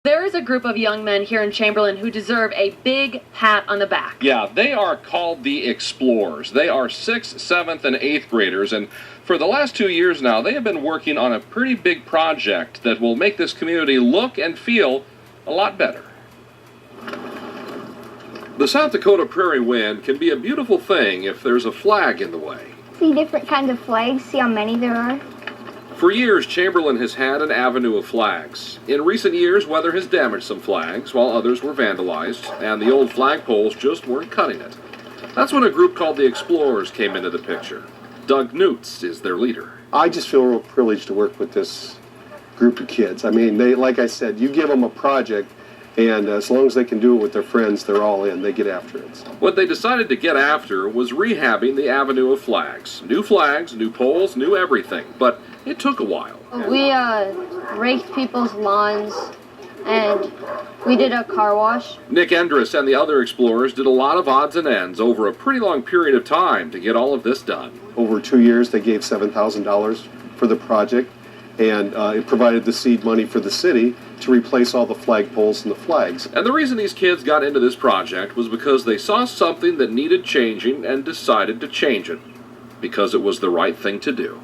There is a group of young men here in Chamberlain who deserve a big pat on the back. Yeah, they are called the Explorers. They are 6th, 7th, and 8th graders, and for the last 2 years now, they have been working on a pretty big project that will make this community look and feel a lot better. The South Dakota prairie wind can be a beautiful thing if there's a flag in the way. See different kinds of flags, see how many there are. For years, Chamberlain has had an avenue of flags. In recent years, weather has damaged some flags, while others were vandalized, and the old flagpoles just weren't cutting it. That's when a group called the Explorers came into the picture. Doug Newts is their leader. I just feel real privileged to work with this group of kids. I mean, they, like I said, you give them a project, and as long as they can do it with their friends, they're all in. They get after it. What they decided to get after was rehabbing the avenue of flags, new poles, new everything. But it took a while. We raked people's lawns, and we did a car wash. Nick Endress and the other Explorers did a lot of odds and ends over a pretty long period of time to get all of this done. Over 2 years, they gave $7,000 for the project, and it provided the seed money for the city to replace all the flagpoles and the flags. And the reason these kids got into this project was because they saw something that needed changing and decided to change it, because it was the right thing to do.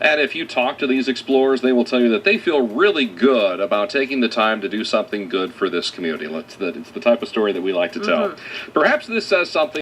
And if you talk to these Explorers, they will tell you that they feel really good about taking the time to do something good for this community. It's the type of story that we like to tell. Perhaps this says something.